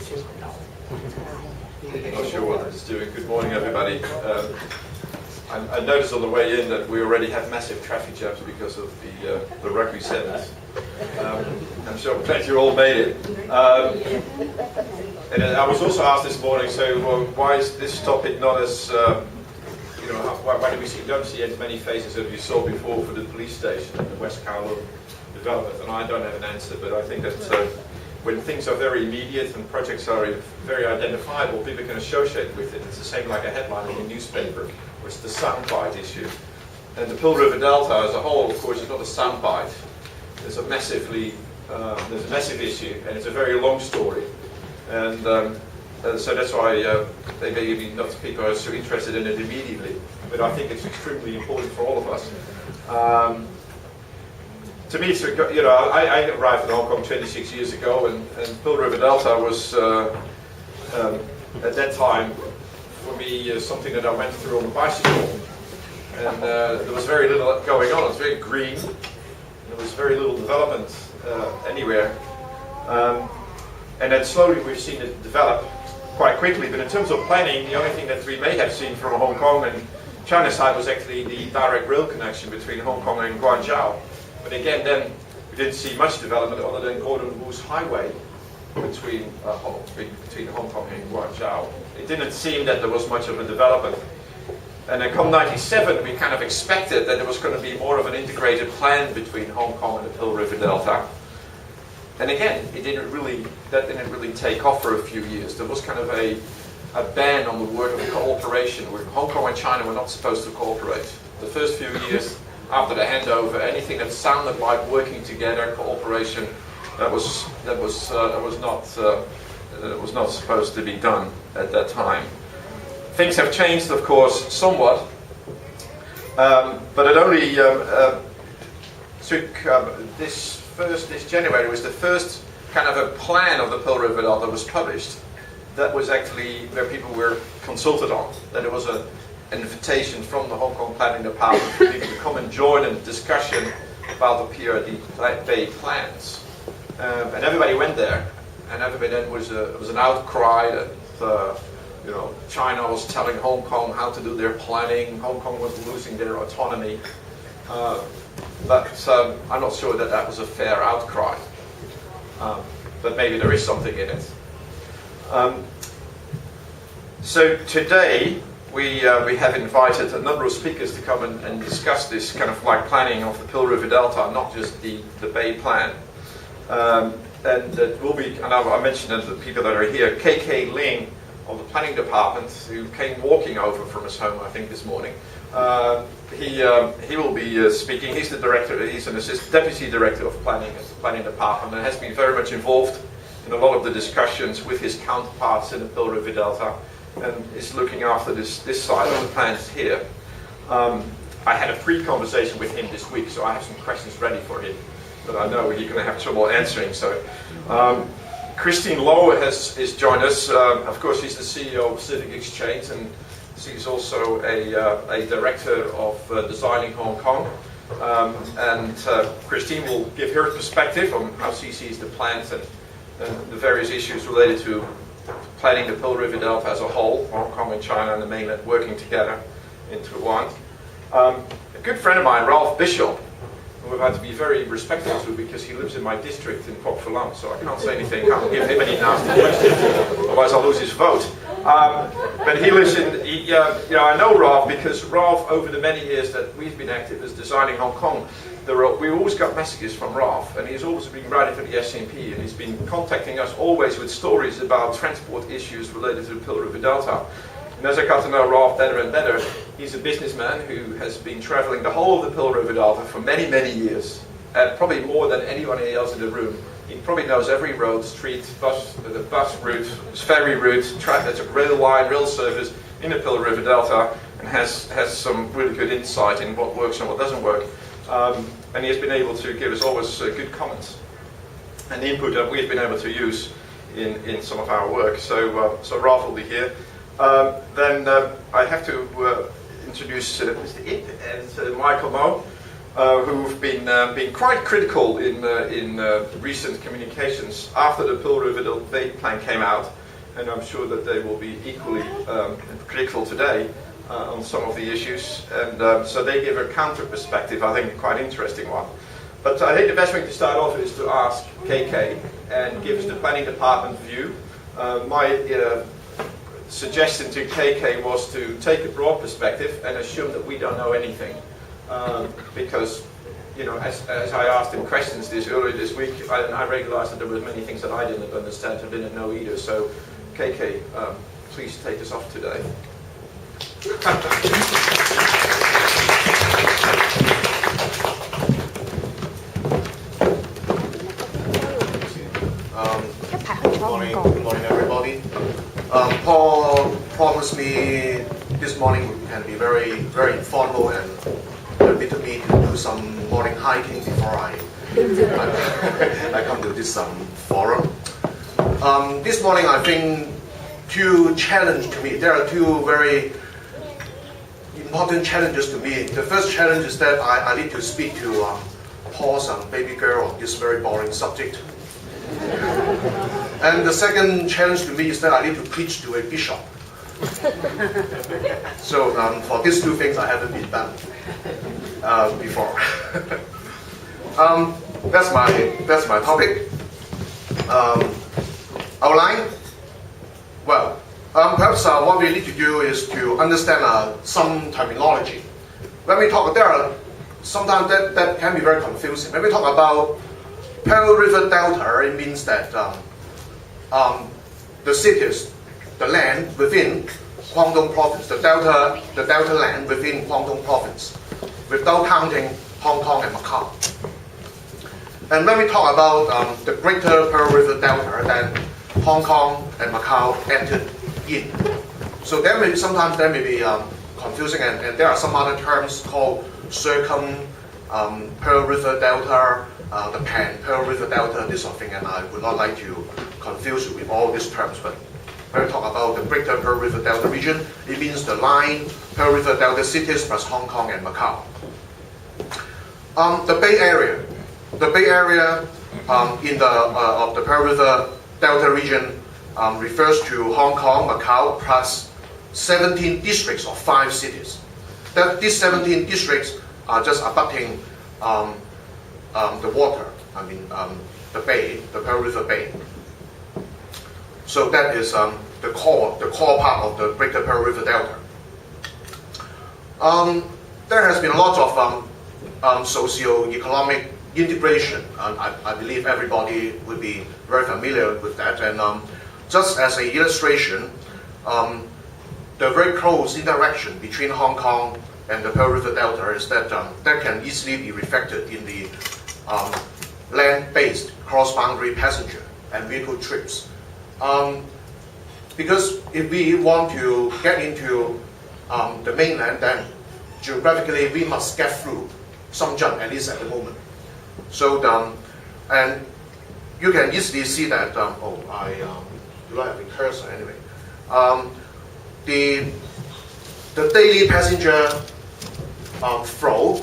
Not sure what it's doing. Good morning, everybody. I noticed on the way in that we already have massive traffic jams because of the rugby sevens. I'm sure glad you all made it. And I was also asked this morning, so why is this topic not as, why do we don't see as many faces as you saw before for the police station and the West Kowloon development? And I don't have an answer, but I think that when things are very immediate and projects are very identifiable, people can associate with it. It's the same like a headline in a newspaper, or it's the soundbite issue. And the Pearl River Delta as a whole, of course, is not a soundbite. There's a massive issue, and it's a very long story. And so that's why maybe not people are so interested in it immediately. But I think it's extremely important for all of us. To me, it's, I arrived in Hong Kong 26 years ago, and Pearl River Delta was, at that time, for me, something that I went through on a bicycle. And there was very little going on. It was very green. There was very little development anywhere. And then slowly we've seen it develop quite quickly. But in terms of planning, the only thing that we may have seen from Hong Kong and China side was actually the direct rail connection between Hong Kong and Guangzhou. But again, then we didn't see much development other than Gordon Wu's highway between Hong Kong and Guangzhou. It didn't seem that there was much of a development. And then come 97, we kind of expected that there was going to be more of an integrated plan between Hong Kong and the Pearl River Delta. And again, that didn't really take off for a few years. There was kind of a ban on the word of cooperation, where Hong Kong and China were not supposed to cooperate. The first few years after the handover, anything that sounded like working together, cooperation, that was not supposed to be done at that time. Things have changed, of course, somewhat, but it only took this January was the first kind of a plan of the Pearl River Delta that was published. That was actually where people were consulted on. That it was an invitation from the Hong Kong Planning Department for people to come and join in a discussion about the PRD Bay plans. And everybody went there, and everybody then was an outcry that China was telling Hong Kong how to do their planning. Hong Kong was losing their autonomy. But I'm not sure that was a fair outcry. But maybe there is something in it. So today we have invited a number of speakers to come and discuss this kind of like planning of the Pearl River Delta, not just the Bay plan. And it will be, and I mentioned that the people that are here, KK Ling of the Planning Department, who came walking over from his home, I think, this morning. He will be speaking. He's the director. He's an deputy director of planning at the Planning Department, and has been very much involved in a lot of the discussions with his counterparts in the Pearl River Delta, and is looking after this side of the plans here. I had a pre-conversation with him this week, so I have some questions ready for him, but I know he's going to have trouble answering. So. Christine Lowe has joined us. Of course, she's the CEO of Pacific Exchange, and she's also a director of Designing Hong Kong. And Christine will give her perspective on how she sees the plans and the various issues related to planning the Pearl River Delta as a whole, Hong Kong and China and the mainland working together into one. A good friend of mine, Ralph Bishop, who I've had to be very respectful to because he lives in my district in Pok Fulam, so I can't say anything, can't give him any nasty questions, otherwise I'll lose his vote. But he lives in, I know Ralph because Ralph, over the many years that we've been active as Designing Hong Kong, we always got messages from Ralph, and he's always been writing for the SNP, and he's been contacting us always with stories about transport issues related to the Pearl River Delta. And as I got to know Ralph better and better, he's a businessman who has been traveling the whole of the Pearl River Delta for many, many years, and probably more than anybody else in the room. He probably knows every road, street, bus route, ferry route, there's a rail line, rail service in the Pearl River Delta, and has some really good insight in what works and what doesn't work. And he has been able to give us always good comments and input that we've been able to use in some of our work. So Ralph will be here. Then I have to introduce Mr. Ip and Michael Moe. who've been quite critical in recent communications after the Pearl River Delta Bay Plan came out, and I'm sure that they will be equally critical today on some of the issues. And so they give a counter perspective, I think, a quite interesting one. But I think the best way to start off is to ask KK and give us the planning department view. My suggestion to KK was to take a broad perspective and assume that we don't know anything. Because, you know, as I asked him questions earlier this week, I realized that there were many things that I didn't understand and didn't know either. So, KK, please take us off today. Good morning, everybody. Paul promised me this morning can be very, very informal and permitted me to do some morning hiking before I come to this forum. This morning, I think two challenges to me. There are two very important challenges to me. The first challenge is that I need to speak to Paul's baby girl on this very boring subject. And the second challenge to me is that I need to preach to a bishop. So for these two things, I haven't been done before. That's my topic. Outline. Well, perhaps what we need to do is to understand some terminology. When we talk, there are sometimes that can be very confusing. When we talk about Pearl River Delta, it means that the cities, the land within Guangdong Province, the Delta land within Guangdong Province, without counting Hong Kong and Macau. And when we talk about the Greater Pearl River Delta, then Hong Kong and Macau entered in. So sometimes there may be confusing, and there are some other terms called Pearl River Delta, the Pan Pearl River Delta, this sort of thing, and I would not like to confuse you with all these terms, but when we talk about the Greater Pearl River Delta region, it means the line Pearl River Delta cities plus Hong Kong and Macau. The Bay Area in of the Pearl River Delta region refers to Hong Kong, Macau, plus 17 districts of 5 cities. These 17 districts are just abutting the water, the bay, the Pearl River Bay. So that is the core part of the Greater Pearl River Delta. There has been lots of socio-economic integration, and I believe everybody would be very familiar with that. And just as an illustration, the very close interaction between Hong Kong and the Pearl River Delta is that that can easily be reflected in the land-based cross-boundary passenger and vehicle trips. Because if we want to get into the mainland, then geographically we must get through Shenzhen, at least at the moment. So, and you can easily see that, do I have a cursor anyway? The daily passenger flow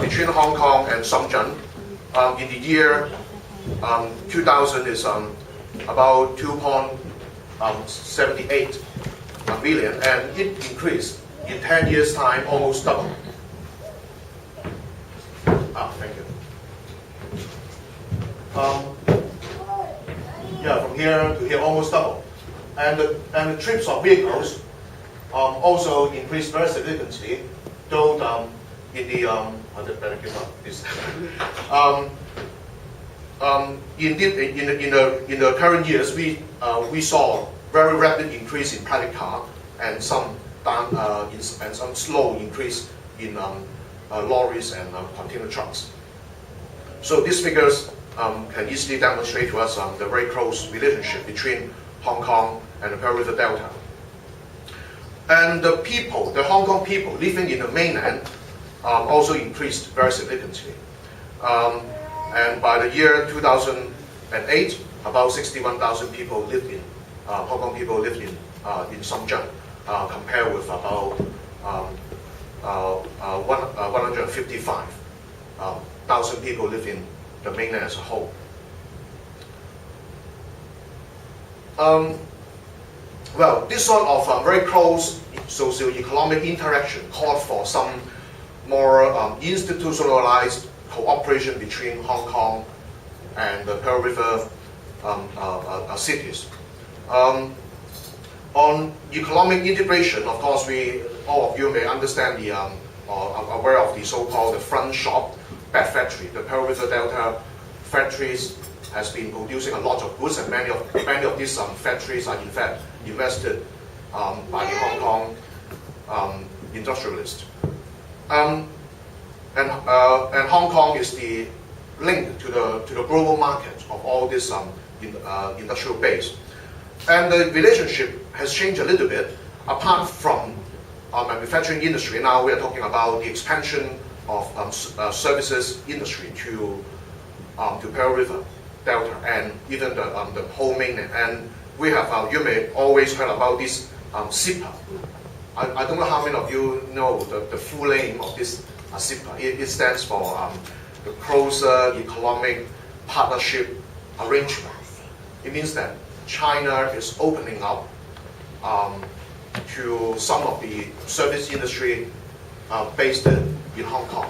between Hong Kong and Shenzhen in the year 2000 is about 2.78 million, and it increased in 10 years' time, almost double. Thank you. From here to here, almost double. And the trips of vehicles also increased very significantly, though in the better give up this. Indeed, in the current years, we saw very rapid increase in private car and some slow increase in lorries and container trucks. So these figures can easily demonstrate to us the very close relationship between Hong Kong and the Pearl River Delta. And the people, the Hong Kong people living in the mainland also increased very significantly. And by the year 2008, about 61,000 people lived in, Hong Kong people lived in Shenzhen, compared with about 155,000 people live in the mainland as a whole. Well, this sort of very close socio-economic interaction called for some more institutionalized cooperation between Hong Kong and the Pearl River cities. On economic integration, of course, all of you may understand or are aware of the so-called front shop bed factory. The Pearl River Delta factories has been producing a lot of goods, and many of these factories are in fact invested by the Hong Kong industrialists. And Hong Kong is the link to the global market of all this industrial base. And the relationship has changed a little bit. Apart from manufacturing industry, now we are talking about the expansion of services industry to Pearl River Delta and even the whole mainland. And we have, you may always heard about this CIPA. I don't know how many of you know the full name of this CIPA. It stands for the Closer Economic Partnership Arrangement. It means that China is opening up to some of the service industry based in Hong Kong.